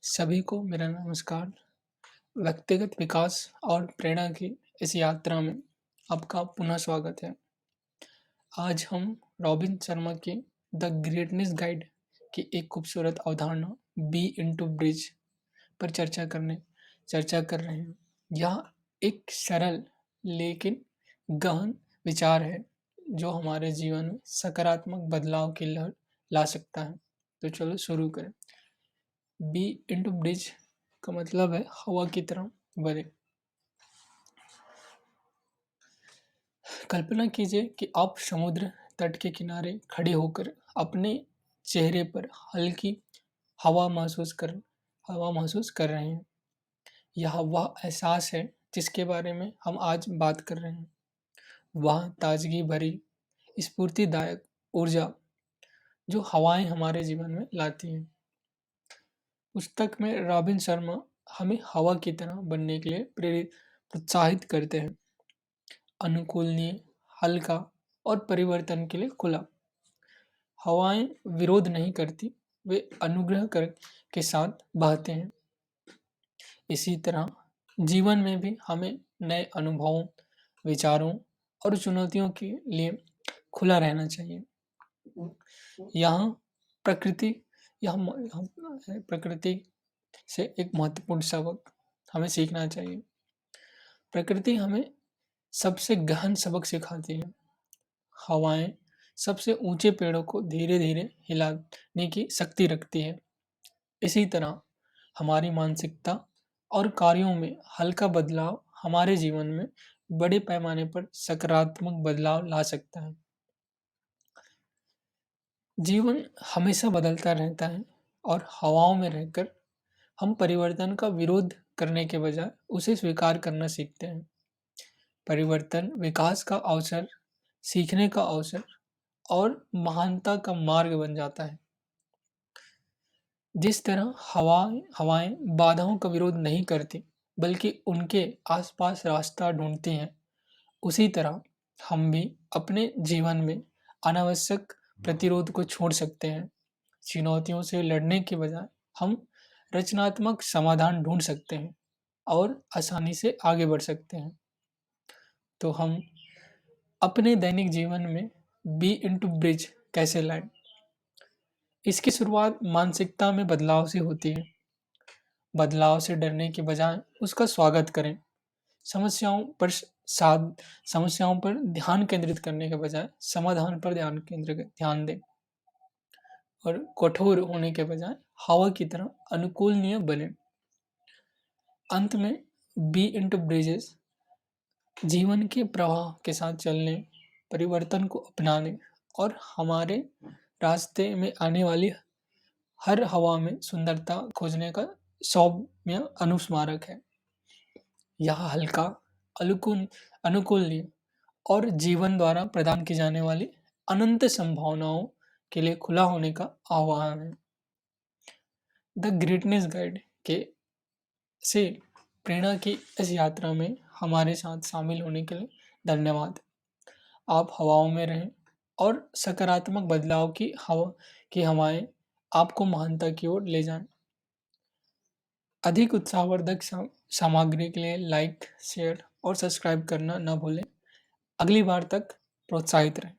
सभी को मेरा नमस्कार। व्यक्तिगत विकास और प्रेरणा की इस यात्रा में आपका पुनः स्वागत है। आज हम रॉबिन शर्मा के द ग्रेटनेस गाइड की एक खूबसूरत अवधारणा बी इनटू ब्रिज पर चर्चा कर रहे हैं। यह एक सरल लेकिन गहन विचार है जो हमारे जीवन में सकारात्मक बदलाव की लहर ला सकता है। तो चलो शुरू करें। बी इनटू ब्रिज का मतलब है हवा की तरह बने। कल्पना कीजिए कि आप समुद्र तट के किनारे खड़े होकर अपने चेहरे पर हल्की हवा महसूस कर रहे हैं। यह वह एहसास है जिसके बारे में हम आज बात कर रहे हैं। वह ताजगी भरी स्फूर्तिदायक ऊर्जा जो हवाएं हमारे जीवन में लाती हैं। पुस्तक में रॉबिन शर्मा हमें हवा की तरह बनने के लिए प्रोत्साहित करते हैं। अनुकूलनीय, हल्का और परिवर्तन के लिए खुला। हवाएं विरोध नहीं करती, वे अनुग्रह कर के साथ बहते हैं। इसी तरह जीवन में भी हमें नए अनुभवों, विचारों और चुनौतियों के लिए खुला रहना चाहिए। यहाँ प्रकृति प्रकृति से एक महत्वपूर्ण सबक हमें सीखना चाहिए। प्रकृति हमें सबसे गहन सबक सिखाती है। हवाएं सबसे ऊंचे पेड़ों को धीरे धीरे हिलाने की शक्ति रखती है। इसी तरह हमारी मानसिकता और कार्यों में हल्का बदलाव हमारे जीवन में बड़े पैमाने पर सकारात्मक बदलाव ला सकता है। जीवन हमेशा बदलता रहता है और हवाओं में रहकर हम परिवर्तन का विरोध करने के बजाय उसे स्वीकार करना सीखते हैं। परिवर्तन विकास का अवसर, सीखने का अवसर और महानता का मार्ग बन जाता है। जिस तरह हवाएं बाधाओं का विरोध नहीं करती बल्कि उनके आसपास रास्ता ढूंढती हैं, उसी तरह हम भी अपने जीवन में अनावश्यक प्रतिरोध को छोड़ सकते हैं। चुनौतियों से लड़ने के बजाय हम रचनात्मक समाधान ढूंढ सकते हैं और आसानी से आगे बढ़ सकते हैं। तो हम अपने दैनिक जीवन में बी इनटू ब्रिज कैसे लाएं? इसकी शुरुआत मानसिकता में बदलाव से होती है। बदलाव से डरने के बजाय उसका स्वागत करें। समस्याओं पर साध समस्याओं पर ध्यान केंद्रित करने के बजाय समाधान पर ध्यान दें और कठोर होने के बजाय हवा की तरह अनुकूलनीय बने। अंत में बी इनटू ब्रिजेस जीवन के प्रवाह के साथ चलने, परिवर्तन को अपनाने और हमारे रास्ते में आने वाली हर हवा में सुंदरता खोजने का सौम्य अनुस्मारक है। यह हल्का, अनुकूल अनुकूलनीय और जीवन द्वारा प्रदान की जाने वाली अनंत संभावनाओं के लिए खुला होने का आह्वान है। द ग्रेटनेस गाइड के से प्रेरणा की इस यात्रा में हमारे साथ शामिल होने के लिए धन्यवाद। आप हवाओं में रहें और सकारात्मक बदलाव की हवाएं आपको महानता की ओर ले जाएं। अधिक उत्साहवर्धक सामग्री के लिए लाइक, शेयर और सब्सक्राइब करना न भूलें। अगली बार तक प्रोत्साहित रहें।